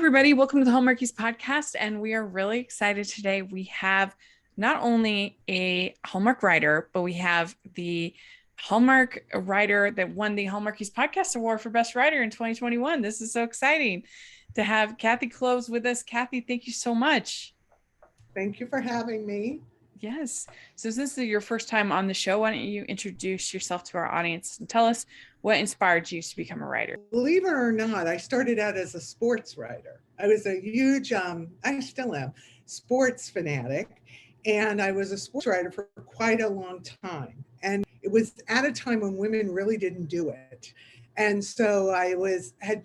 everybody. Welcome to the Hallmarkies podcast. And we are really excited today. We have not only a Hallmark writer, but we have the Hallmark writer that won the Hallmarkies Podcast Award for Best Writer in 2021. This is so exciting to have Kathy Kloves with us. Kathy, thank you so much. Thank you for having me. Yes. So since this is your first time on the show, why don't you introduce yourself to our audience and tell us what inspired you to become a writer? Believe it or not, I started out as a sports writer. I was a huge, I still am, sports fanatic. And I was a sports writer for quite a long time. And it was at a time when women really didn't do it. And so had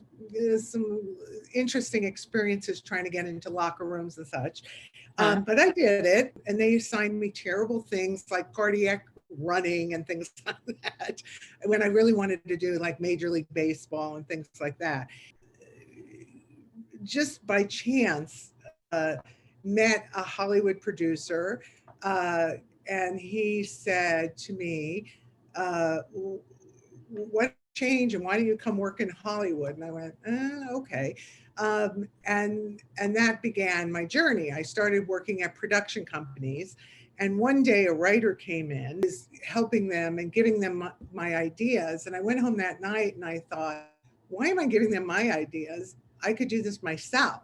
some interesting experiences trying to get into locker rooms and such. But I did it, and they assigned me terrible things like cardiac running and things like that when I really wanted to do like Major League Baseball and things like that. Just by chance, met a Hollywood producer, and he said to me, what change and why do you come work in Hollywood? And I went, okay. And that began my journey. I started working at production companies. And one day a writer came in, was helping them and giving them my ideas. And I went home that night and I thought, why am I giving them my ideas? I could do this myself.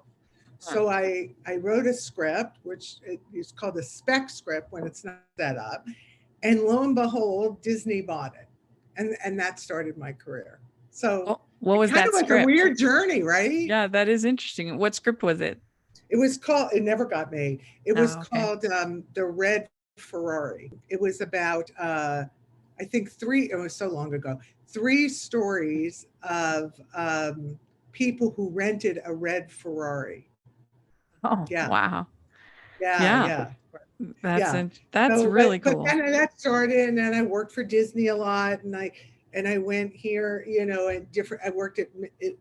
So I wrote a script, which is called a spec script when it's not set up. And lo and behold, Disney bought it. And that started my career. So what was that script? Like a weird journey, right? Yeah, that is interesting. What script was it? It never got made. It was called The Red Ferrari. It was about, I think it was so long ago, 3 stories of people who rented a red Ferrari. Oh, yeah. Wow. Yeah. That's really cool. But then that started, and then I worked for Disney a lot, and I went here, I worked at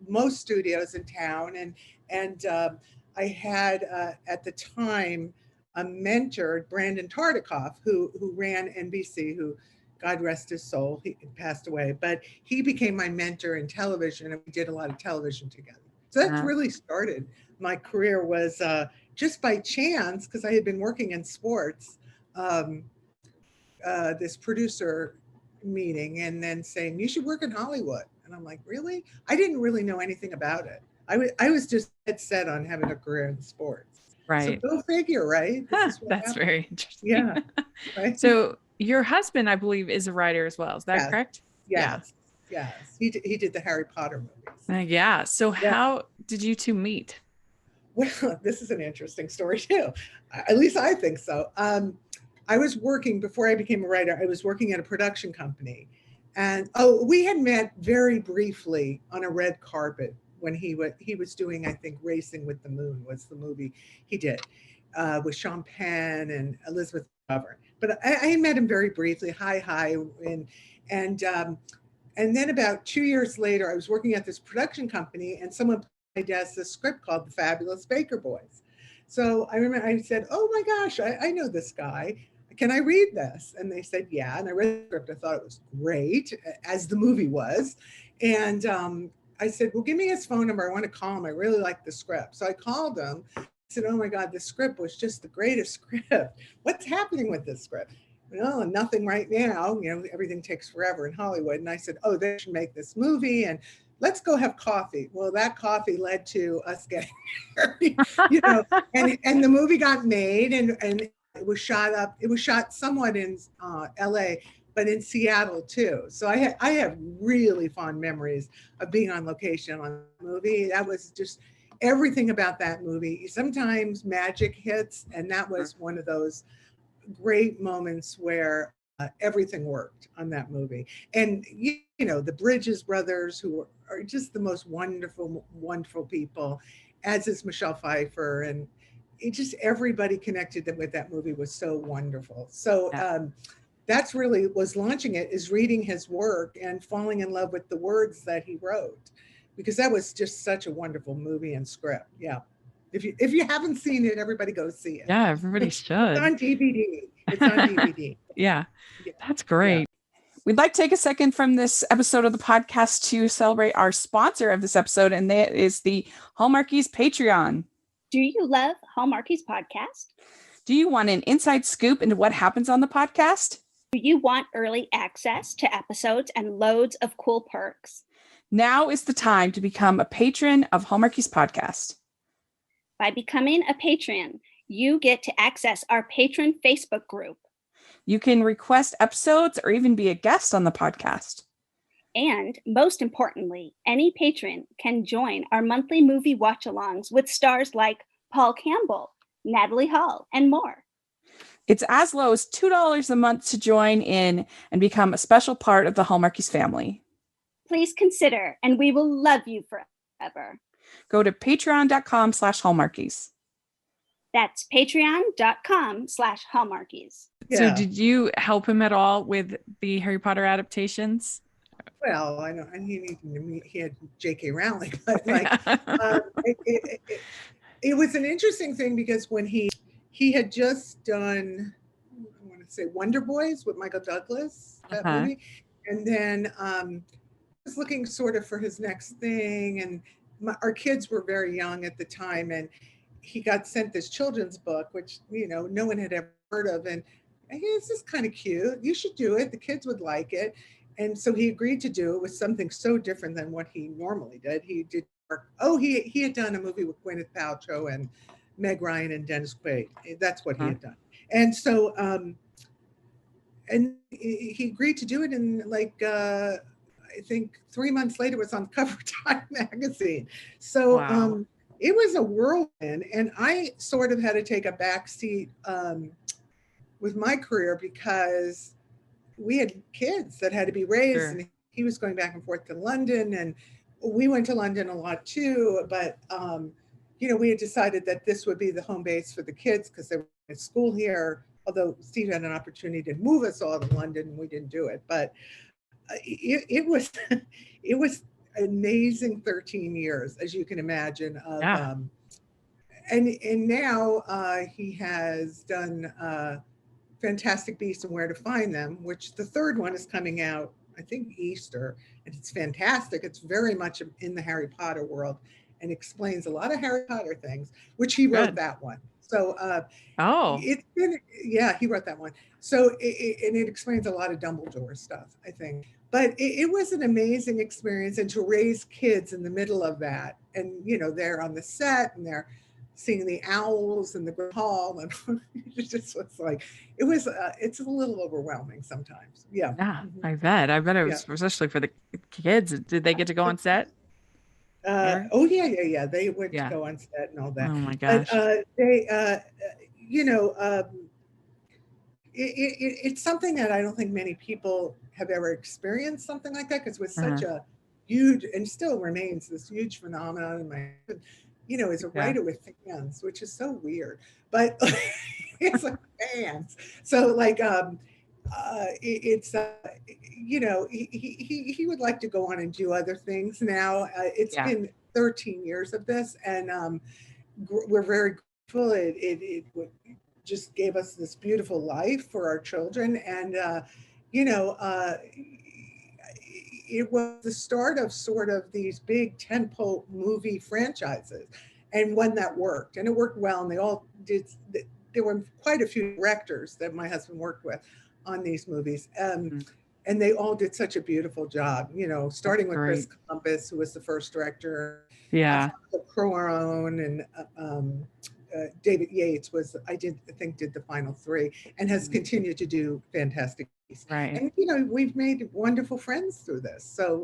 most studios in town, and I had at the time a mentor, Brandon Tartikoff, who ran NBC, who God rest his soul, he passed away, but he became my mentor in television, and we did a lot of television together. So that's really started. My career was just by chance, because I had been working in sports, this producer meeting and then saying, you should work in Hollywood. And I'm like, really? I didn't really know anything about it. I was just set on having a career in sports. Right. So go figure, right? That's happened. Very interesting. Yeah. Right. So your husband, I believe, is a writer as well. Is that correct? Yes. Yeah. Yes. He did the Harry Potter movies. Yeah. So how did you two meet? Well, this is an interesting story too. At least I think so. I was working, before I became a writer, I was working at a production company. And we had met very briefly on a red carpet when he was doing, I think, Racing with the Moon was the movie he did with Sean Penn and Elizabeth Glover. But I met him very briefly, hi, and then about 2 years later, I was working at this production company, and someone put on my desk this script called The Fabulous Baker Boys. So I remember I said, oh my gosh, I know this guy. Can I read this? And they said, yeah. And I read the script. I thought it was great, as the movie was. And I said, well, give me his phone number. I want to call him. I really like the script. So I called him. I said, oh my God, this script was just the greatest script. What's happening with this script? Well, nothing right now. Everything takes forever in Hollywood. And I said, oh, they should make this movie. And let's go have coffee. Well, that coffee led to us getting married, and the movie got made and it was shot somewhat in LA, but in Seattle too. So I have really fond memories of being on location on the movie. That was just everything about that movie. Sometimes magic hits, and that was one of those great moments where everything worked on that movie. And the Bridges brothers, who are just the most wonderful people, as is Michelle Pfeiffer, and everybody connected with that movie was so wonderful. So that's really was launching it, is reading his work and falling in love with the words that he wrote, because that was just such a wonderful movie and script. Yeah. If you haven't seen it, everybody go see it. Yeah, everybody should. It's on DVD. Yeah, that's great. We'd like to take a second from this episode of the podcast to celebrate our sponsor of this episode, and that is the Hallmarkies Patreon. Do you love Hallmarkies podcast? Do you want an inside scoop into what happens on the podcast? Do you want early access to episodes and loads of cool perks? Now is the time to become a patron of Hallmarkies podcast. By becoming a patron, you get to access our patron Facebook group. You can request episodes or even be a guest on the podcast. And most importantly, any patron can join our monthly movie watch-alongs with stars like Paul Campbell, Natalie Hall, and more. It's as low as $2 a month to join in and become a special part of the Hallmarkies family. Please consider, and we will love you forever. Go to patreon.com/Hallmarkies. That's patreon.com/Hallmarkies. Yeah. So did you help him at all with the Harry Potter adaptations? Well, I know he had J.K. Rowling, but like it was an interesting thing because when he had just done, I want to say Wonder Boys with Michael Douglas, that movie, and then was looking sort of for his next thing, and our kids were very young at the time, and he got sent this children's book, which no one had ever heard of, and hey, this is kind of cute. You should do it. The kids would like it. And so he agreed to do it with something so different than what he normally did. He had done a movie with Gwyneth Paltrow and Meg Ryan and Dennis Quaid. That's what he had done. And so, and he agreed to do it, and I think 3 months later it was on cover of Time magazine. So it was a whirlwind, and I sort of had to take a back seat with my career because we had kids that had to be raised, and he was going back and forth to London, and we went to London a lot too, but we had decided that this would be the home base for the kids because they were at school here, although Steve had an opportunity to move us all to London and we didn't do it. But it was it was amazing 13 years, as you can imagine, of and now he has done Fantastic Beasts and Where to Find Them, which the third one is coming out, I think Easter, and it's fantastic. It's very much in the Harry Potter world and explains a lot of Harry Potter things, which he wrote that one. So it's been, he wrote that one. So it explains a lot of Dumbledore stuff, I think. But it was an amazing experience, and to raise kids in the middle of that, and they're on the set and they're seeing the owls and the hall, and it just was like it's a little overwhelming sometimes. I bet it was, especially for the kids. Did they get to go on set? They would go on set and all that. Oh my gosh. But it's something that I don't think many people have ever experienced, something like that, because it was such a huge, and still remains this huge phenomenon in my, as a writer with fans, which is so weird, but it's like fans. So like, it's he would like to go on and do other things now. It's been 13 years of this, and we're very grateful. It just gave us this beautiful life for our children, and it was the start of sort of these big tentpole movie franchises, and one that worked, and it worked well, and they all did. There were quite a few directors that my husband worked with on these movies, and they all did such a beautiful job, starting with Chris Columbus, who was the first director, Cuarón, and David Yates did the final three, and has continued to do fantastic pieces. And we've made wonderful friends through this, so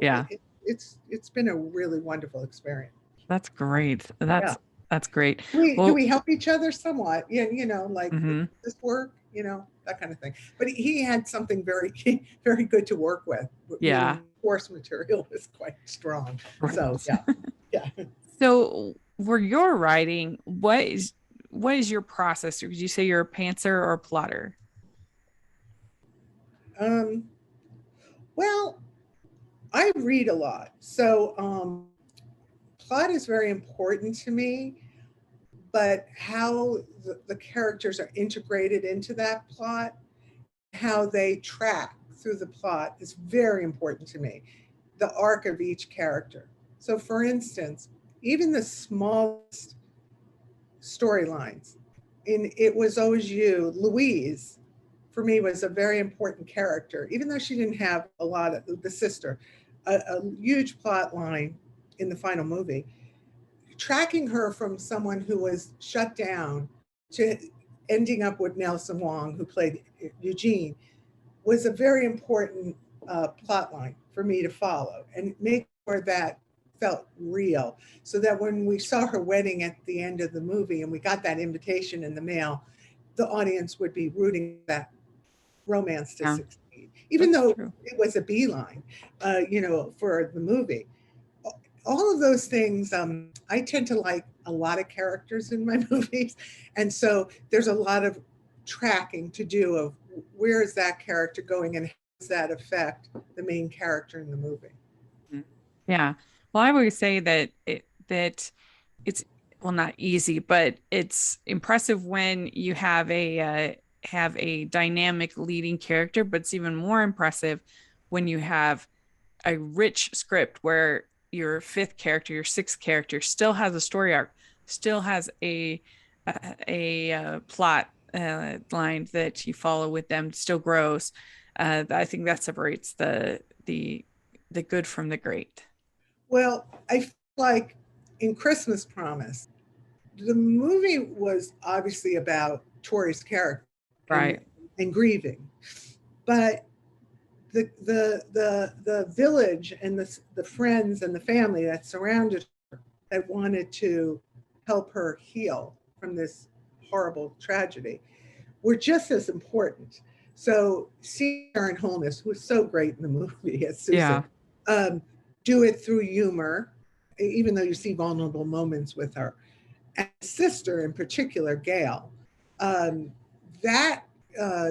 it's been a really wonderful experience. That's great. That's great. Do we help each other somewhat? This work, that kind of thing. But he had something very, very good to work with. The course material is quite strong. Right. So So for your writing, what is your process? Or would you say you're a pantser or a plotter? Well, I read a lot. So plot is very important to me, but how the characters are integrated into that plot, how they track through the plot is very important to me. The arc of each character. So, for instance, even the smallest storylines in It Was Always You, Louise, for me, was a very important character, even though she didn't have a lot of the sister, a huge plot line in the final movie. Tracking her from someone who was shut down to ending up with Nelson Wong, who played Eugene, was a very important plot line for me to follow and make sure that felt real, so that when we saw her wedding at the end of the movie and we got that invitation in the mail, the audience would be rooting for that romance to Yeah, succeed, even that's though true. it was a beeline, for the movie. All of those things, I tend to like a lot of characters in my movies. And so there's a lot of tracking to do of where is that character going and how does that affect the main character in the movie. Mhm. Yeah. Well, I always say that it's, well, not easy, but it's impressive when you have a dynamic leading character, but it's even more impressive when you have a rich script where your fifth character, your sixth character still has a story arc, still has a plot line that you follow with them, still grows. I think that separates the good from the great. Well, I feel like in Christmas Promise, the movie was obviously about Tori's character and Right. and grieving, but the village and the friends and the family that surrounded her, that wanted to help her heal from this horrible tragedy, were just as important. So seeing Sharon Holness, who was so great in the movie as Susan, Yeah. um, do it through humor, even though you see vulnerable moments with her, and sister in particular, Gail, um, that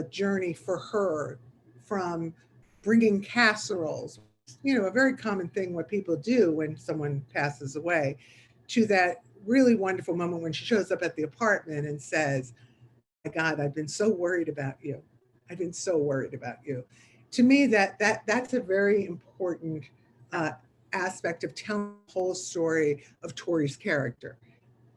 journey for her from bringing casseroles, a very common thing what people do when someone passes away, to that really wonderful moment when she shows up at the apartment and says, "My God, I've been so worried about you. I've been so worried about you." To me, that's a very important uh, aspect of telling the whole story of Tori's character.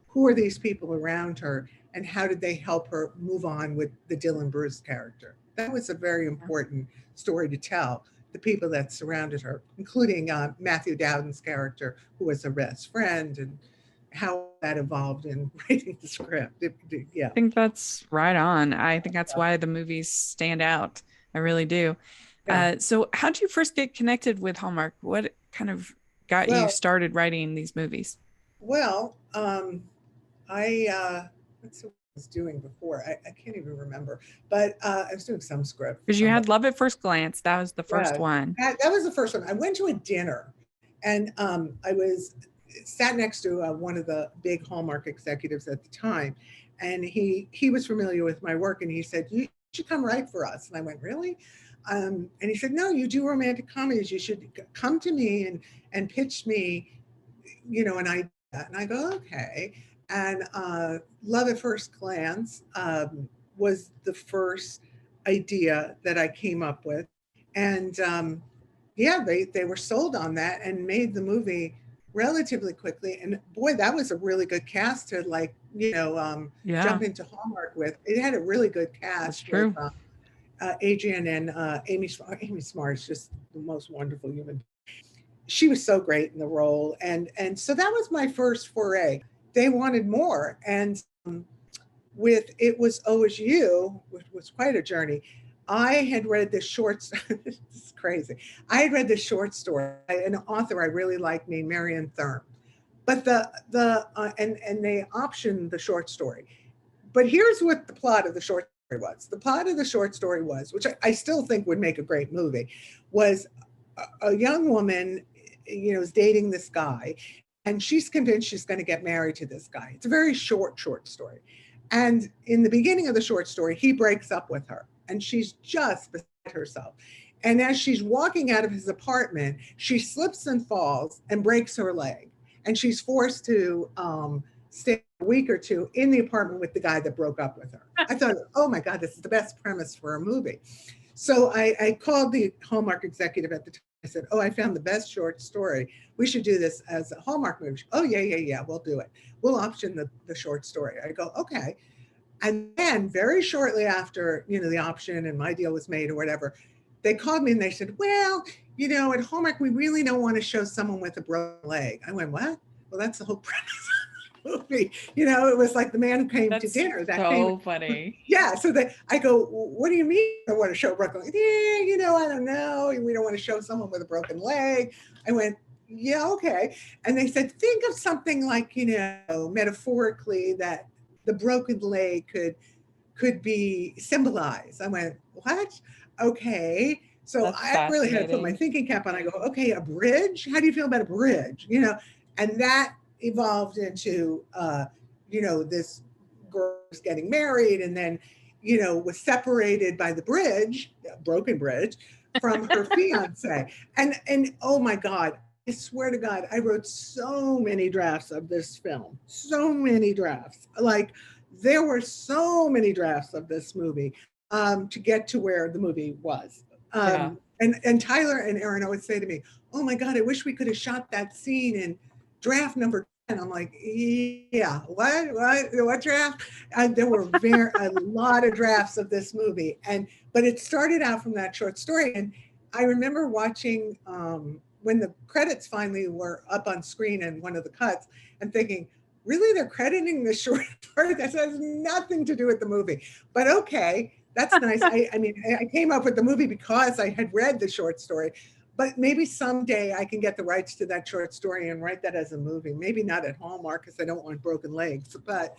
Who are these people around her, and how did they help her move on with the Dylan Bruce character? That was a very important story to tell. The people that surrounded her, including Matthew Dowden's character, who was her best friend, and how that evolved in writing the script. Yeah. I think that's right on. I think that's why the movies stand out. I really do. Yeah. So how did you first get connected with Hallmark? What kind of got you Well, started writing these movies? well, I let's see what I was doing before. I can't even remember, but I was doing some script for Because you somebody. had Love at First Glance. That was the first Yeah, one. that was the first one. I went to a dinner, and I was sat next to one of the big Hallmark executives at the time, and he was familiar with my work, and he said, "You should come write for us." And I went, "Really?" And he said, "No, you do romantic comedies. You should come to me and pitch me, an idea." And I go, "Okay." And Love at First Glance was the first idea that I came up with, and yeah, they were sold on that and made the movie relatively quickly. And boy, that was a really good cast to Yeah, jump into Hallmark with. It had a really good that's cast with true. Adrian and Amy. Amy Smart is just the most wonderful human. She was so great in the role, and so that was my first foray. They wanted more, and with It Was Always You, which was quite a journey. I had read this short. This is crazy. I had read this short story by an author I really like named Marion Thurm, but and they optioned the short story. But here's what the plot of the short story was. The plot of the short story was, which I still think would make a great movie, was a young woman, is dating this guy, and she's convinced she's going to get married to this guy. It's a very short story. And in the beginning of the short story, he breaks up with her, and she's just beside herself. And as she's walking out of his apartment, she slips and falls and breaks her leg. And she's forced to stay a week or two in the apartment with the guy that broke up with her. I thought, oh my God, this is the best premise for a movie. So I called the Hallmark executive at the time. I said, "Oh, I found the best short story. We should do this as a Hallmark movie." Oh, yeah, we'll do it. We'll option the short story. I go, okay. And then very shortly after, the option and my deal was made or whatever, they called me and they said, "Well, at Hallmark, we really don't want to show someone with a broken leg." I went, "What?" Well, that's the whole premise of the movie. It was like the man who came to That's dinner. That so came. funny. Yeah. So I go, "What do you mean I want to show a broken leg?" "Yeah, I don't know. We don't want to show someone with a broken leg." I went, "Yeah, okay." And they said, "Think of something like, metaphorically that the broken leg could be symbolized." I went, "What?" "Okay." So That's I really had to put my fascinating. thinking cap on. I go, "Okay, a bridge? How do you feel about a bridge?" And that evolved into, this girl was getting married and then, was separated by the bridge, broken bridge, from her fiance. And oh my God, I swear to God, I wrote so many drafts of this film, so many drafts. Like, there were so many drafts of this movie to get to where the movie was. Yeah. And Tyler and Aaron always say to me, "Oh my God, I wish we could have shot that scene in draft number 10." I'm like, "Yeah, what draft?" And there were a lot of drafts of this movie, but it started out from that short story. And I remember watching when the credits finally were up on screen in one of the cuts, and thinking, really, they're crediting the short story that has nothing to do with the movie. But okay, that's nice. I mean, I came up with the movie because I had read the short story, but maybe someday I can get the rights to that short story and write that as a movie. Maybe not at Hallmark because I don't want broken legs, but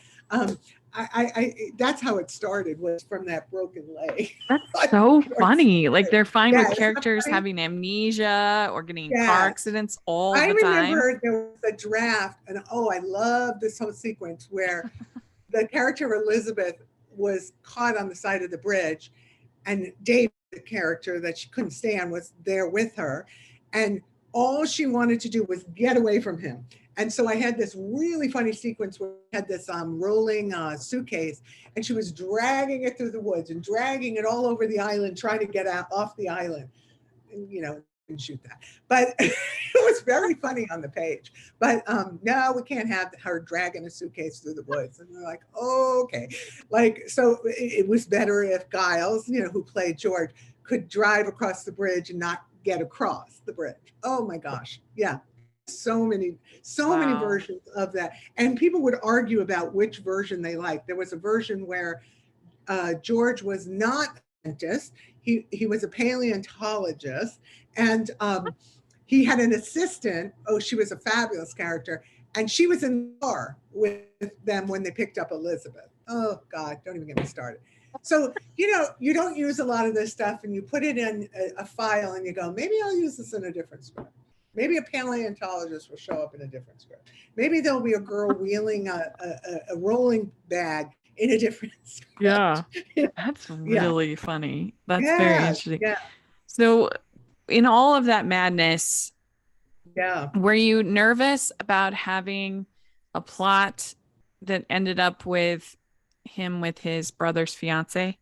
that's how it started, was from that broken leg. That's so funny. Like, they're fine Yeah, with it's not characters funny. having amnesia or getting in car Yeah. accidents all I the time. remember there was a draft, and I love this whole sequence where the character of Elizabeth was caught on the side of the bridge, and David, the character that she couldn't stand, was there with her, and all she wanted to do was get away from him. And so I had this really funny sequence where I had this rolling suitcase, and she was dragging it through the woods and dragging it all over the island, trying to get out off the island. And, didn't shoot that, but it was very funny on the page. But no, we can't have her dragging a suitcase through the woods. And they're like, "Oh, okay." Like, so it was better if Giles, who played George, could drive across the bridge and not get across the bridge. Oh my gosh. Yeah. So many Wow. versions of that. And people would argue about which version they liked. There was a version where George was not a scientist. He was a paleontologist, and he had an assistant. Oh, she was a fabulous character, and she was in the car with them when they picked up Elizabeth. Oh God, don't even get me started. So you don't use a lot of this stuff, and you put it in a file, and you go, maybe I'll use this in a different script. Maybe a paleontologist will show up in a different script. Maybe there'll be a girl wheeling a rolling bag in a different Yeah. script. That's Yeah. really funny. That's very Yes. interesting. Yeah. So, in all of that madness, Yeah. were you nervous about having a plot that ended up with him with his brother's fiance?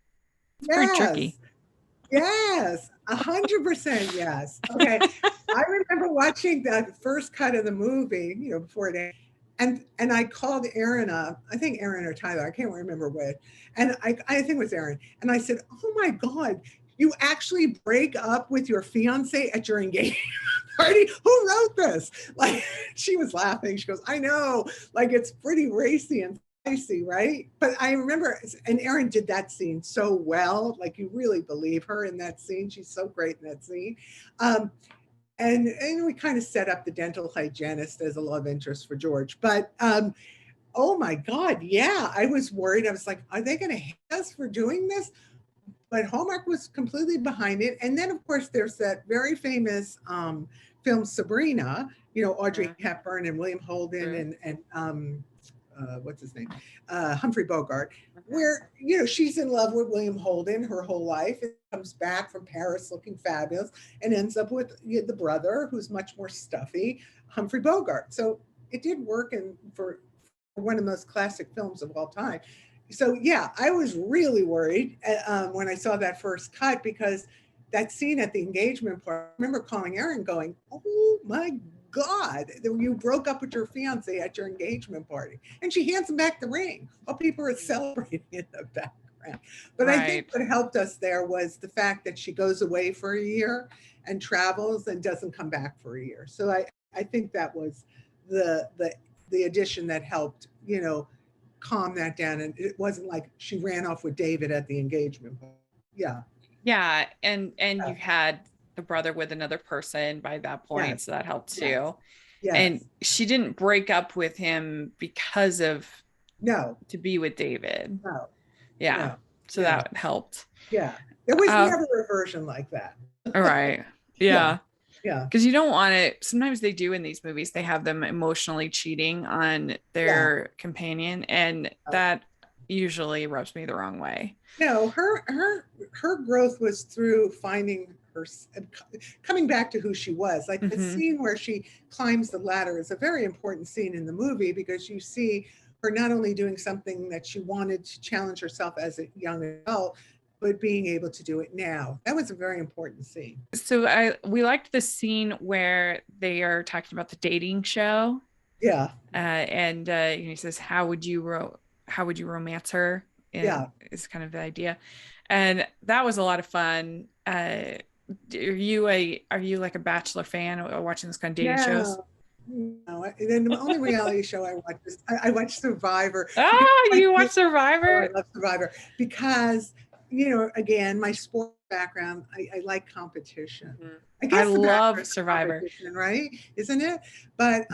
It's pretty tricky. Yes. Yes. 100% yes. Okay. I remember watching the first cut of the movie, before it ended, and I called Aaron up. I think Aaron or Tyler, I can't remember which. And I think it was Aaron. And I said, "Oh my God, you actually break up with your fiance at your engagement party? Who wrote this?" Like, she was laughing. She goes, "I know, like, it's pretty racy and spicy, right?" But I remember, and Erin did that scene so well. Like, you really believe her in that scene. She's so great in that scene. And we kind of set up the dental hygienist as a love interest for George. But oh my God, yeah, I was worried. I was like, are they going to hate us for doing this? But Hallmark was completely behind it. And then, of course, there's that very famous film Sabrina, Audrey Hepburn and William Holden and what's his name? Humphrey Bogart, where, she's in love with William Holden her whole life, and comes back from Paris looking fabulous and ends up with the brother, who's much more stuffy, Humphrey Bogart. So it did work for one of the most classic films of all time. So yeah, I was really worried when I saw that first cut, because that scene at the engagement party, I remember calling Erin going, oh my God, you broke up with your fiance at your engagement party. And she hands him back the ring while people are celebrating in the background. But I think Right. what helped us there was the fact that she goes away for a year and travels and doesn't come back for a year. So I think that was the the the addition that helped, calm that down. And it wasn't like she ran off with David at the engagement. Yeah. Yeah, and you had the brother with another person by that point, Yes. so that helped Yes. too. And Yes. she didn't break up with him because of No. to be with David. No. Yeah, No. so Yeah. that helped. Yeah. There was Uh, never a version like that. all right. Yeah. Yeah. Yeah. Because you don't want to, sometimes they do in these movies, they have them emotionally cheating on Yeah. their companion, and that usually rubs me the wrong way. No, her growth was through finding her, coming back to who she was. Like the Mm-hmm. scene where she climbs the ladder is a very important scene in the movie, because you see her not only doing something that she wanted to challenge herself as a young adult, but being able to do it now. That was a very important scene. So we liked the scene where they are talking about the dating show, Yeah. and he says, how would you romance her? And Yeah. is kind of the idea, and that was a lot of fun. Are you like a Bachelor fan or watching this kind of dating shows? No. No. And then the only reality show I watch is I watch Survivor. Because Ah, like, you watch oh, Survivor? I love Survivor because, again, my sport background, I like competition. Mhm. I I guess The Bachelor love is Survivor. competition, right? Isn't it? But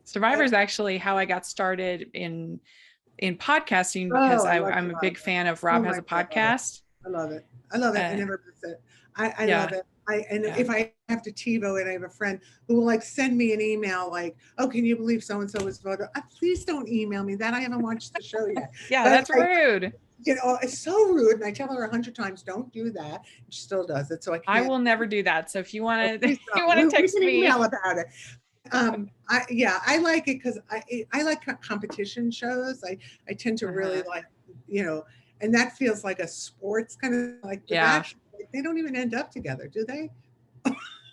Survivor is actually how I got started in podcasting, because oh, I love I'm a big Survivor. fan of Oh Rob Has my a God, I love it. Podcast. I love it. I love it. I Uh, never miss it. I love yeah, it. And yeah. if I have to TiVo it, I have a friend who will like send me an email like, "Oh, can you believe so and so was voted?" Please don't email me that. I haven't watched the show yet. Yeah, But that's like, rude. it's so rude, and I tell her 100 times, "Don't do that." She still does it, so I I can't. will never do that. So if you Oh, want to, please you don't. want to We text can email me. about it. I like it because I like competition shows. I tend to really Uh-huh. like, and that feels like a sports kind of like The Yeah, Bachelor. They don't even end up together, do they?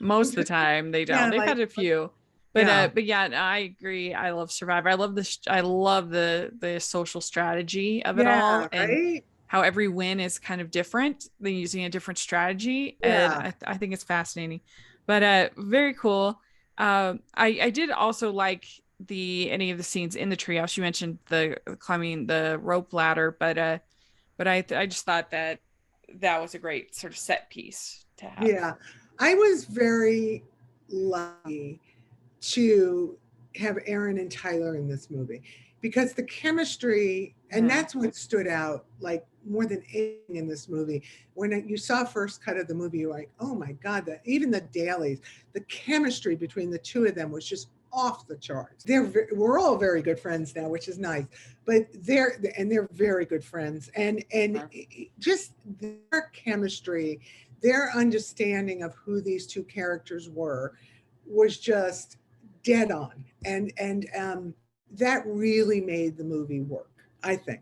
most of the time they don't. Yeah, They've like had a few, yeah, but yeah, no, I agree. I love Survivor. I love this. I love the social strategy of it all, yeah, and right, how every win is kind of different. They're using a different strategy, and yeah, I think it's fascinating. But very cool. I did also like the any of the scenes in the treehouse. You mentioned the climbing the rope ladder, but I just thought that that was a great sort of set piece to have. yeah. I was very lucky to have Aaron and Tyler in this movie, because the chemistry, and Mhm. that's what stood out like more than anything in this movie. When you saw first cut of the movie, you're like, oh my God, that even the dailies, the chemistry between the two of them was just off the charts. We're all very good friends now, which is nice, but they're very good friends, and just their chemistry, their understanding of who these two characters were was just dead on, and that really made the movie work, I think.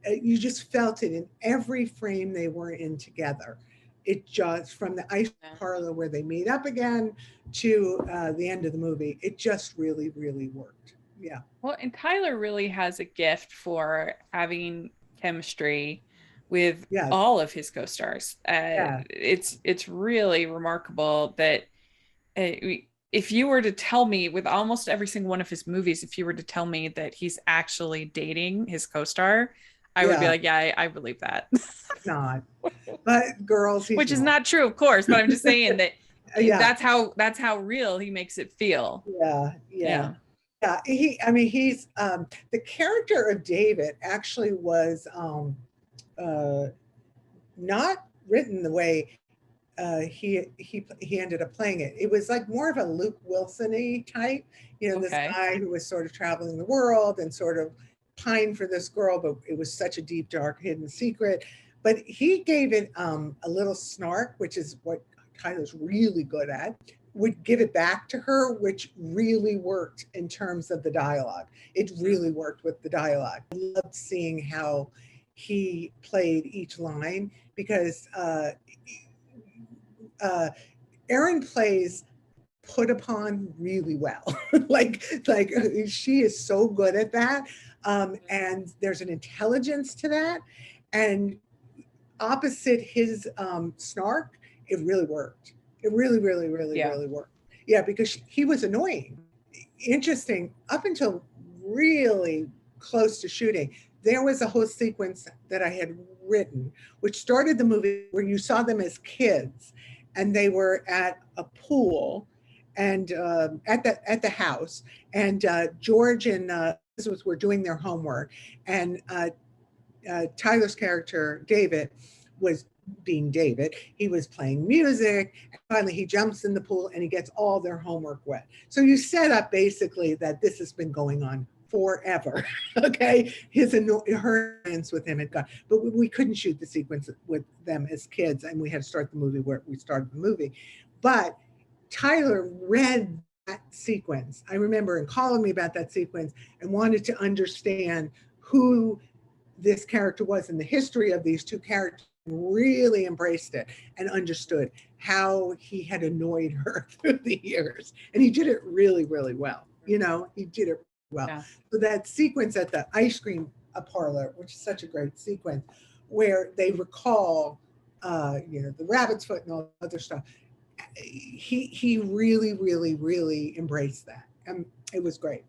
You just felt it in every frame they were in together. It just, from the ice Yeah. parlor where they meet up again to the end of the movie, it just really, really worked. Yeah. Well, and Tyler really has a gift for having chemistry with Yes. all of his co-stars. Yeah. It's really remarkable that if you were to tell me with almost every single one of his movies, if you were to tell me that he's actually dating his co-star, I would be Yeah. like, yeah, I believe that. Not. But girls, he's Which is not. not true, of course, but I'm just saying that Yeah. that's how real he makes it feel. Yeah. Yeah. Yeah. Yeah, he's the character of David actually was uh, not written the way he ended up playing it. It was like more of a Luke Wilson-y type, this Okay. guy who was sort of traveling the world and sort of pined for this girl, but it was such a deep, dark, hidden secret. But he gave it a little snark, which is what Tyler's really good at, would give it back to her, which really worked in terms of the dialogue. It really worked with the dialogue. I loved seeing how he played each line because Erin plays put upon really well. like she is so good at that. And there's an intelligence to that. And opposite his snark, it really worked. It really, really, really, Yeah. really worked. Yeah, because he was annoying. Interesting, up until really close to shooting, there was a whole sequence that I had written, which started the movie where you saw them as kids, and they were at a pool, and at the house, and George and Elizabeth were doing their homework, and Tyler's character David was being David. He was playing music. And finally, he jumps in the pool and he gets all their homework wet. So you set up basically that this has been going on forever. Okay, her annoyance with him had gone, but we couldn't shoot the sequence with them as kids, and we had to start the movie where we started the movie. But Tyler read that sequence. I remember and calling me about that sequence and wanted to understand who this character was in the history of these two characters, really embraced it and understood how he had annoyed her through the years. And he did it really, really well. He did it well. Yeah. So that sequence at the ice cream parlor, which is such a great sequence, where they recall, the rabbit's foot and all other stuff. He really, really, really embraced that. And it was great.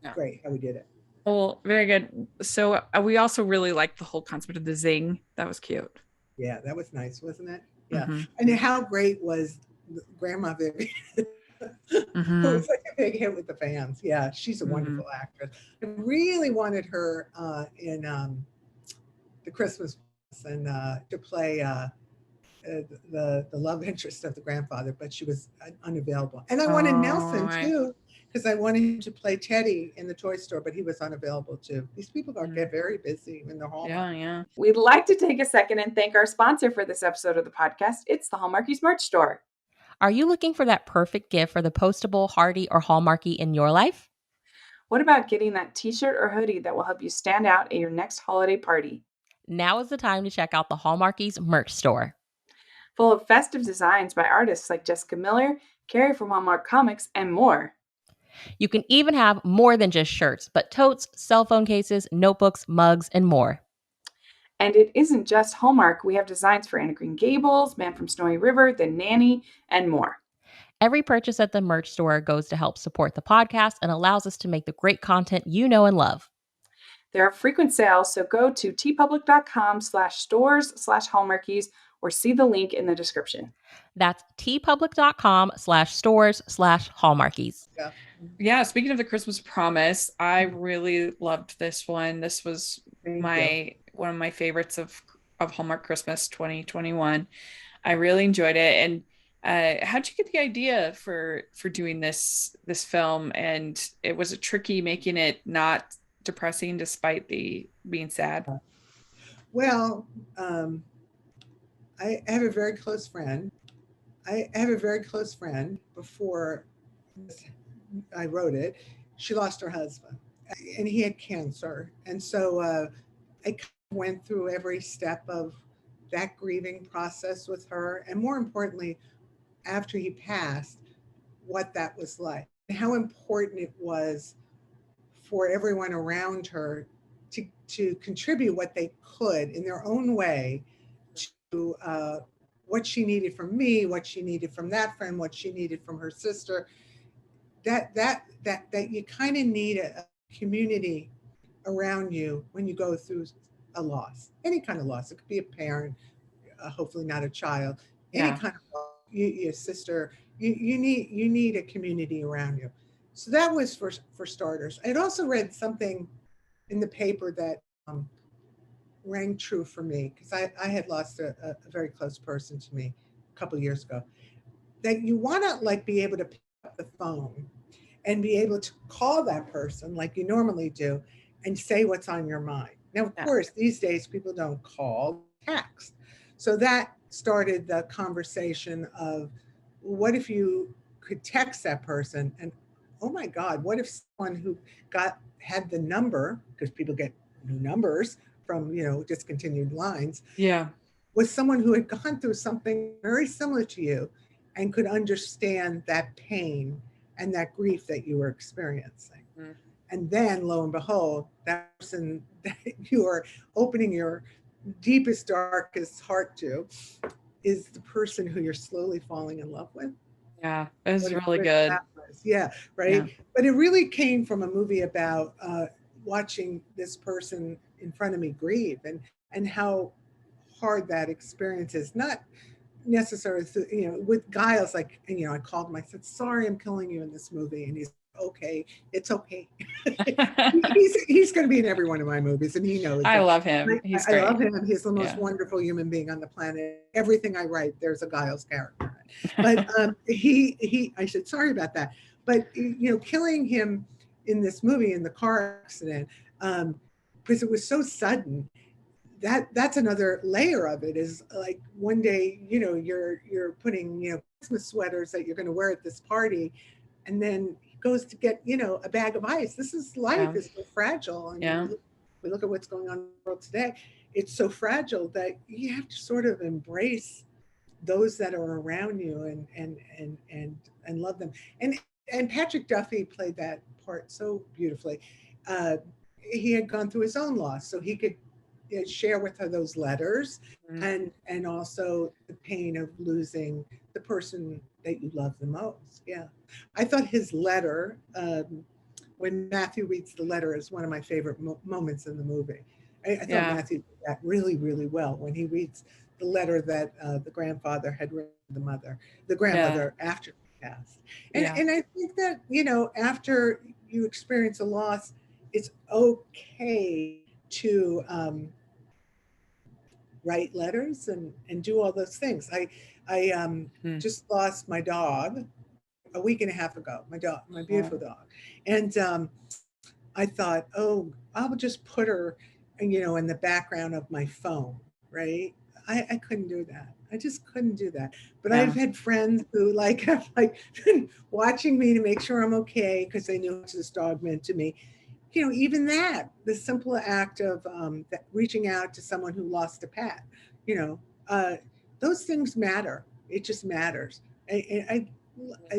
Yeah. Great how we did it. Well, very good. So we also really liked the whole concept of the zing. That was cute. Yeah, that was nice, wasn't it? Yeah. Mm-hmm. And how great was Grandma Vivian? Mm-hmm. It was like a big hit with the fans. Yeah, she's a wonderful actress. I really wanted her in the Christmas and to play the love interest of the grandfather, but she was unavailable. And I wanted Nelson too, because I wanted him to play Teddy in the toy store, but he was unavailable too. These people get very busy in the Hallmark. Yeah. We'd like to take a second and thank our sponsor for this episode of the podcast. It's the Hallmarkies merch store. Are you looking for that perfect gift for the postable, Hardy, or Hallmarkie in your life? What about getting that t-shirt or hoodie that will help you stand out at your next holiday party? Now is the time to check out the Hallmarkies merch store. Full of festive designs by artists like Jessica Miller, Carrie from Hallmark Comics, and more. You can even have more than just shirts, but totes, cell phone cases, notebooks, mugs, and more. And it isn't just Hallmark. We have designs for Anna Green Gables, Man from Snowy River, The Nanny, and more. Every purchase at the merch store goes to help support the podcast and allows us to make the great content you know and love. There are frequent sales, so go to tpublic.com/stores/Hallmarkies or see the link in the description. That's tpublic.com/stores/Hallmarkies. Yeah, speaking of the Christmas Promise, I really loved this one. This was one of my favorites of Hallmark Christmas 2021. I really enjoyed it. And how'd you get the idea for doing this film? And was it tricky making it not depressing despite being sad? Well, I have a very close friend. Before I wrote it. She lost her husband, and he had cancer. And so I went through every step of that grieving process with her. And more importantly, after he passed, what that was like, and how important it was for everyone around her to contribute what they could in their own way to what she needed from me, what she needed from that friend, what she needed from her sister. That you kind of need a community around you when you go through a loss, any kind of loss. It could be a parent, hopefully not a child, any kind of loss. Your sister, you need a community around you. So that was for starters. I'd also read something in the paper that rang true for me, because I had lost a very close person to me a couple of years ago, that you want to be able to pick up the phone and be able to call that person like you normally do and say what's on your mind. Now, of course, these days people don't call, text. So that started the conversation of, what if you could text that person? And oh my God, what if someone who had the number, because people get new numbers from, discontinued lines, Yeah. was someone who had gone through something very similar to you and could understand that pain and that grief that you were experiencing. Mm. And then lo and behold, that person that you are opening your deepest, darkest heart to is the person who you're slowly falling in love with. Yeah. It was What a really twist good. that was. Yeah, Yeah. right. But it really came from a movie about watching this person in front of me grieve, and how hard that experience is. Not necessarily, with Giles, like, I called him, I said, sorry, I'm killing you in this movie. And he's okay. It's okay. he's going to be in every one of my movies, and he knows I it. love him. He's I great. love him. He's the most Yeah. wonderful human being on the planet. Everything I write, there's a Giles character. But I said, sorry about that. But, killing him in this movie, in the car accident, because it was so sudden, that's another layer of it. Is like, one day, you're putting, Christmas sweaters that you're going to wear at this party, and then he goes to get, a bag of ice. This is life. Yeah. Is so fragile. And Yeah. we look at what's going on in the world today. It's so fragile that you have to sort of embrace those that are around you, and love them. And Patrick Duffy played that part so beautifully. He had gone through his own loss, so he could, share with her those letters, Mhm. and also the pain of losing the person that you love the most. Yeah, I thought his letter, when Matthew reads the letter, is one of my favorite moments in the movie. I thought Yeah. Matthew did that really, really well when he reads the letter that the grandfather had written to the grandmother after he passed. Yeah. And I think that, after you experience a loss, it's okay to write letters and do all those things. I Mhm. just lost my dog a week and a half ago. My beautiful Oh. dog, and I thought, oh, I'll just put her, in the background of my phone, right? I couldn't do that. I just couldn't do that. But Yeah. I've had friends who have been watching me to make sure I'm okay, because they knew what this dog meant to me. Even that, the simple act of reaching out to someone who lost a pet, you know, uh, those things matter. It just matters. I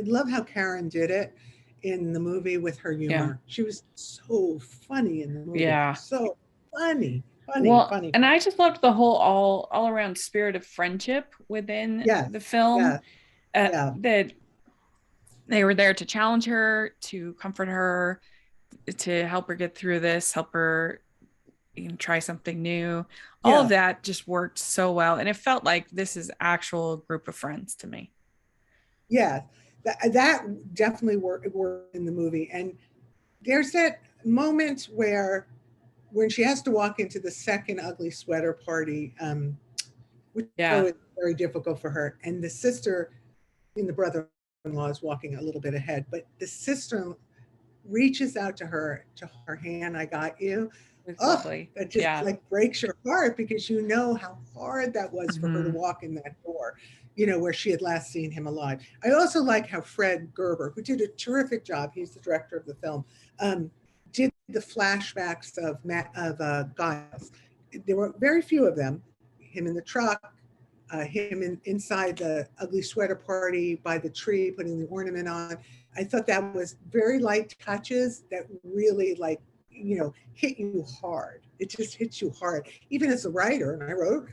love how Karen did it in the movie with her Yeah. humor. She was so funny in the movie. Yeah. So funny, funny, Well, funny. and I just loved the whole all around spirit of friendship within Yes, the film. yeah, yeah, That they were there to challenge her, to comfort her, to help her get through this, help her, try something new. All of yeah, that just worked so well, and it felt like this is actual group of friends to me. yeah. That definitely worked in the movie. And there's that moment where when she has to walk into the second ugly sweater party, which Yeah. is very difficult for her, and the sister in the brother-in-law is walking a little bit ahead, but the sister reaches out to her hand. I got you. It's Oh, lovely. that just Yeah. like breaks your heart, because you know how hard that was for her to Mm-hmm. walk in that door, where she had last seen him alive. I also like how Fred Gerber, who did a terrific job, he's the director of the film, um, did the flashbacks of Giles. There were very few of them. Him in the truck, him inside the ugly sweater party by the tree, putting the ornament on. I thought that was very light touches that really hit you hard. It just hits you hard. Even as a writer, and I wrote,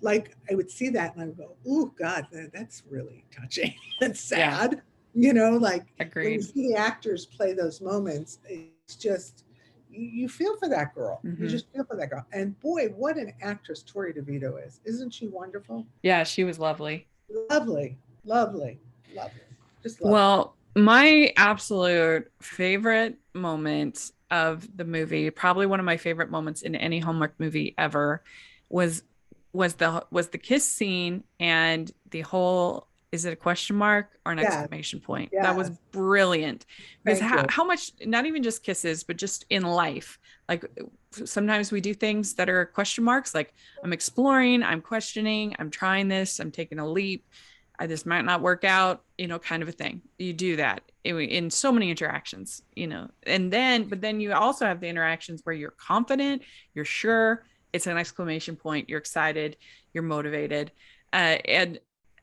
I would see that and I would go, oh God, that's really touching. That's Yeah. sad. When you Agreed. see the actors play those moments, it's just, you feel for that girl. You Mm-hmm. just feel for that girl. And boy, what an actress Tori DeVito is. Isn't she wonderful? Yeah, she was lovely. Lovely, lovely, lovely. Just lovely. Well, my absolute favorite moment of the movie, probably one of my favorite moments in any Hallmark movie ever, was was the kiss scene and the whole, is it a question mark or an Yeah, exclamation point? That was yes. brilliant. Because Thank you. how much, not even just kisses, but just in life, like sometimes we do things that are question marks, like I'm exploring, I'm questioning, I'm trying this, I'm taking a leap, this might not work out, kind of a thing. You do that in so many interactions, and then, but then you also have the interactions where you're confident, you're sure. it's an exclamation point. You're excited, you're motivated. And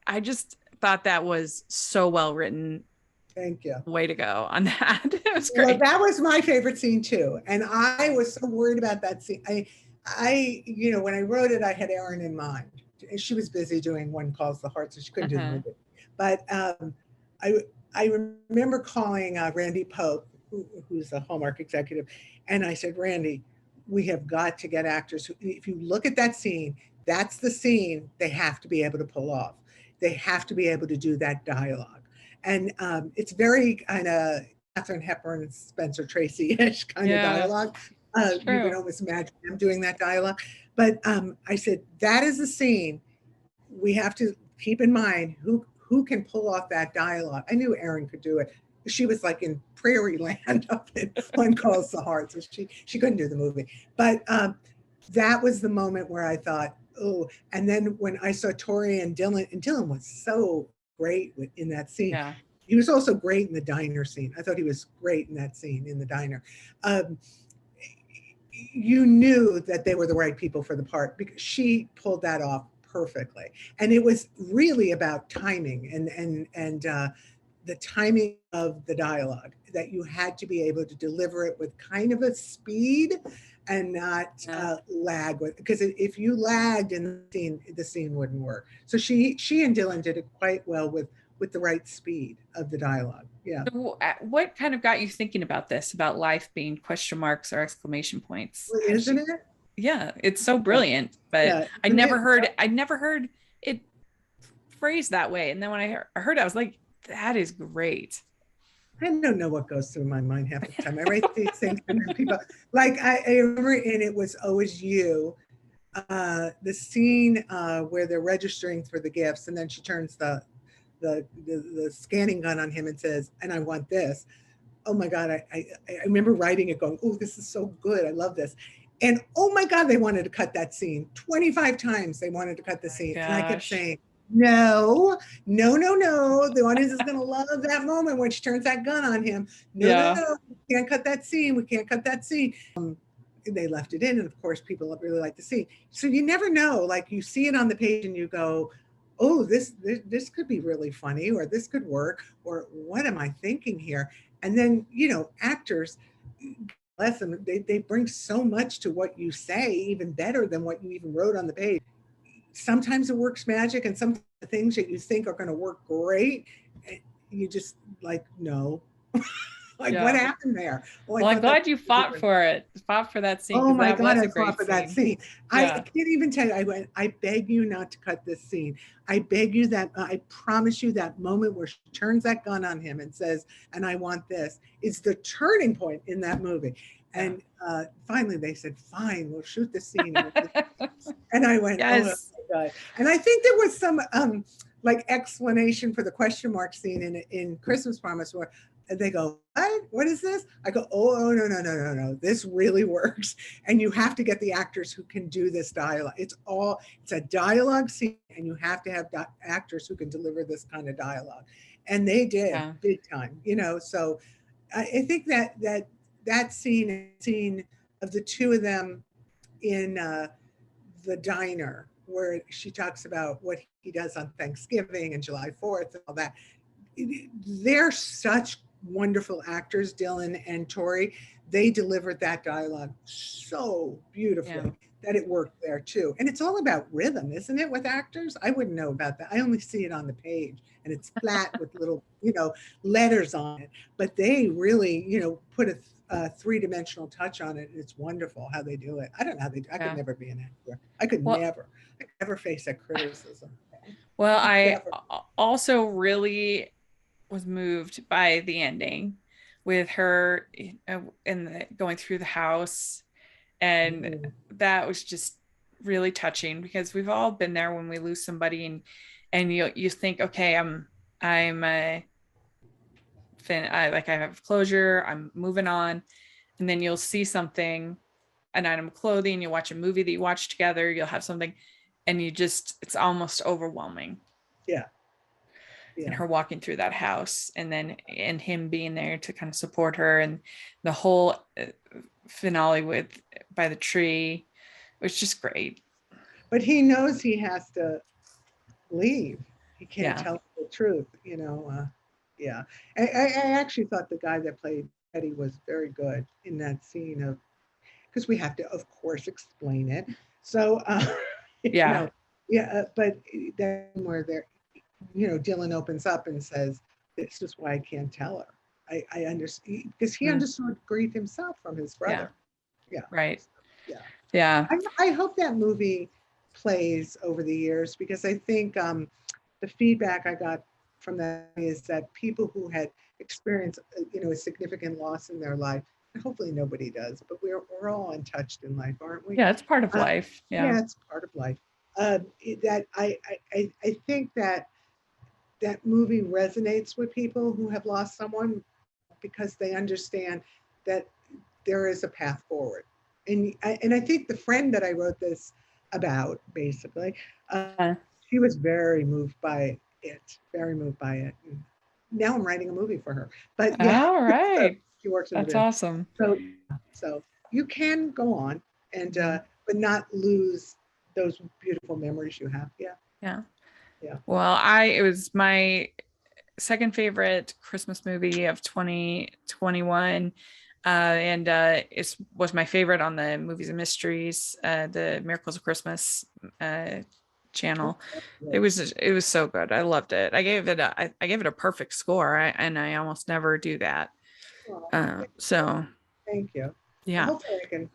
I just thought that was so well written. Thank you. Way to go on that. It was Well, great. that was my favorite scene too. And I was so worried about that scene. When I wrote it, I had Erin in mind. She was busy doing One Calls the Heart, so she couldn't do the movie. But I remember calling Randy Pope, who's a Hallmark executive, and I said, Randy, we have got to get actors who, if you look at that scene, that's the scene they have to be able to pull off. They have to be able to do that dialogue. And it's very kind of Katharine Hepburn and Spencer Tracy-ish kind of dialogue. You can almost imagine them doing that dialogue. But I said, that is a scene we have to keep in mind who can pull off that dialogue. I knew Erin could do it. She was like in Prairie Land up in One Calls the Heart, so she couldn't do the movie. But that was the moment where I thought, oh, and then when I saw Tori and Dylan was so great in that scene. Yeah. He was also great in the diner scene. I thought he was great in that scene in the diner. You knew that they were the right people for the part because she pulled that off perfectly. And it was really about timing and the timing of the dialogue, that you had to be able to deliver it with kind of a speed and not lag with, because if you lagged in the scene wouldn't work. So she and Dylan did it quite well with the right speed of the dialogue. Yeah. So what kind of got you thinking about this, about life being question marks or exclamation points? Isn't it? Yeah, it's so brilliant. But yeah, I never heard it phrased that way. And then when I heard it, I was like, that is great. I don't know what goes through my mind half the time. I write these things and then people, like I remember in It Was Always You, the scene where they're registering for the gifts, and then she turns the scanning gun on him and says, and I want this. Oh my God, I remember writing it going, oh, this is so good. I love this. And oh my God, they wanted to cut that scene. 25 times they wanted to cut the scene. And I kept saying, no. The audience is going to love that moment when she turns that gun on him. No, we can't cut that scene. We can't cut that scene. They left it in. And of course, people really like the scene. So you never know, like you see it on the page and you go, oh, this could be really funny, or this could work, or what am I thinking here? And then, actors, bless them, they bring so much to what you say, even better than what you even wrote on the page. Sometimes it works magic, and some things that you think are going to work great, you just like, no. What happened there? Well, I'm glad you fought for that scene. Oh my God, I fought for that scene. I can't even tell you, I beg you not to cut this scene. I beg you that, I promise you that moment where she turns that gun on him and says, and I want this, is the turning point in that movie. And finally they said, fine, we'll shoot the scene. And I went, yes. Oh my God. And I think there was some like explanation for the question mark scene in Christmas Promise where they go, what is this? I go, oh, no. This really works. And you have to get the actors who can do this dialogue. It's a dialogue scene, and you have to have actors who can deliver this kind of dialogue. And they did big time, so I think that scene of the two of them in the diner, where she talks about what he does on Thanksgiving and July 4th and all that. They're such wonderful actors, Dylan and Tori. They delivered that dialogue so beautifully that it worked there too. And it's all about rhythm, isn't it, with actors? I wouldn't know about that. I only see it on the page, and it's flat with little, letters on it. But they really, put a three-dimensional touch on it. It's wonderful how they do it. I don't know how they do. I could never be an actor. I could never face that criticism. Well, I also really was moved by the ending with her going through the house, and that was just really touching, because we've all been there when we lose somebody, and you think, okay, I have closure, I'm moving on, and then you'll see something, an item of clothing, you watch a movie that you watch together, you'll have something, and it's almost overwhelming. Yeah. And her walking through that house, and him being there to kind of support her, and the whole finale by the tree which is great. But he knows he has to leave. He can't Yeah. tell the truth, you know. Yeah. I actually thought the guy that played Eddie was very good in that scene of, because we have to, of course, explain it. So, you Yeah. know, yeah, but then where they're, you know, Dylan opens up and says, "This is why I can't tell her. I understand," because he understood grief himself from his Yeah. brother. Yeah. Right. Yeah. Yeah. I hope that movie plays over the years, because I think the feedback I got from that is that people who had experienced, you know, a significant loss in their life, and hopefully nobody does, but we're all untouched in life, aren't we? Yeah, it's part of life. Yeah, it's part of life. That I think that that movie resonates with people who have lost someone, because they understand that there is a path forward. And I think the friend that I wrote this about, basically, Uh, she was very moved by it, very moved by it. And now I'm writing a movie for her. But yeah, all so right. she works in the That's business. awesome. So you can go on and but not lose those beautiful memories you have. Yeah. Yeah. Yeah. Well, it was my second favorite Christmas movie of 2021. And it was my favorite on the Movies and Mysteries, the Miracles of Christmas channel. It was so good. I loved it. I gave it a perfect score, and I almost never do that. Well, So thank you. Well, yeah. hopefully I can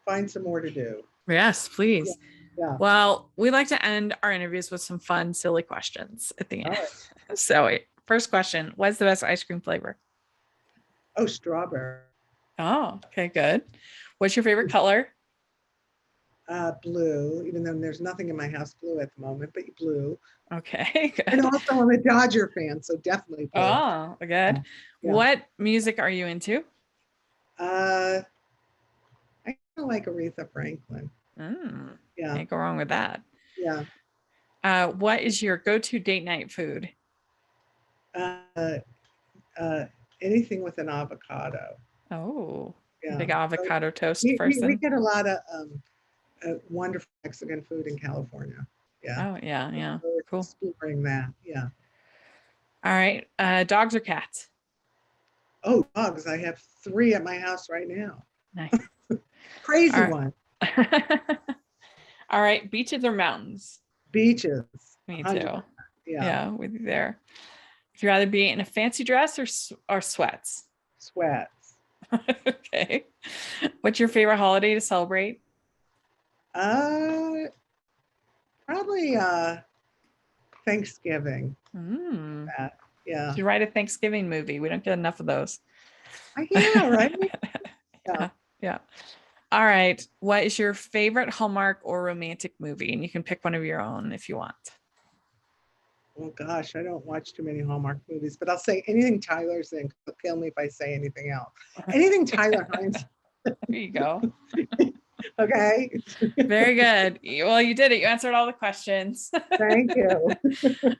find some more to do. Yes, please. Yeah. Well, we like to end our interviews with some fun, silly questions at the All end. right. So, first question, what's the best ice cream flavor? Oh, strawberry. Oh, okay, good. What's your favorite color? Blue, even though there's nothing in my house blue at the moment, but blue. Okay, And good. also I'm a Dodger fan, so definitely blue. Oh, good. Yeah. What music are you into? I kind of like Aretha Franklin. Yeah. Can't go wrong with that. Yeah. What is your go-to date night food? Uh, uh, Anything with an avocado. Oh, Yeah. big avocado toast We person. get a lot of wonderful Mexican food in California. Yeah. Oh, yeah. So we're Cool. exploring that. Yeah. All right. Dogs or cats? Oh, dogs. I have 3 at my house right now. Nice. Crazy All right. one. All right. Beaches or mountains? Beaches. Me 100%. too. Yeah. Yeah, with you there. Would you rather be in a fancy dress or sweats? Sweats. Okay. What's your favorite holiday to celebrate? Uh, Probably Thanksgiving. That. Yeah. Should write a Thanksgiving movie. We don't get enough of those. Yeah, right. Yeah. Yeah. All right. What is your favorite Hallmark or romantic movie? And you can pick one of your own if you want. Oh gosh, I don't watch too many Hallmark movies, but I'll say anything Tyler's in. He'll kill me if I say anything else. Anything Tyler Hines. There you go. Okay. Very good. Well, you did it. You answered all the questions. Thank you.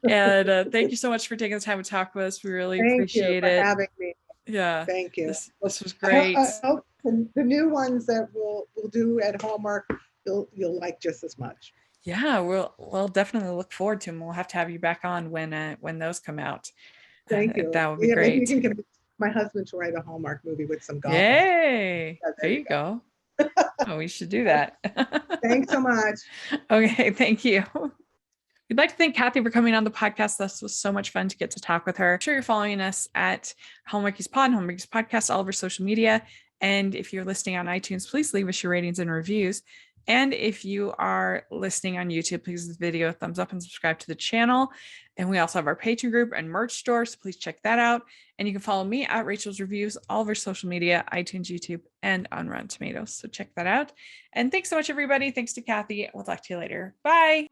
And thank you so much for taking the time to talk with us. We really Thank you appreciate for it. having me. Yeah. Thank you. This was great. I hope the new ones that we'll do at Hallmark, you'll like just as much. Yeah, we'll definitely look forward to them. We'll have to have you back on when those come out. Thank you. That would be Yeah, maybe great. you can convince my husband to write a Hallmark movie with some golf. Yay! Yeah, There you go. Oh, we should do that. Thanks so much. Okay, thank you. We'd like to thank Kathy for coming on the podcast. This was so much fun to get to talk with her. Make sure you're following us at Hallmarkies Pod, Hallmarkies Podcast, all over social media. And if you're listening on iTunes, please leave us your ratings and reviews. And if you are listening on YouTube, please give this video a thumbs up and subscribe to the channel. And we also have our Patreon group and merch store, so please check that out. And you can follow me at Rachel's Reviews, all of our social media, iTunes, YouTube, and on Rotten Tomatoes. So check that out. And thanks so much, everybody. Thanks to Kathy. We'll talk to you later. Bye.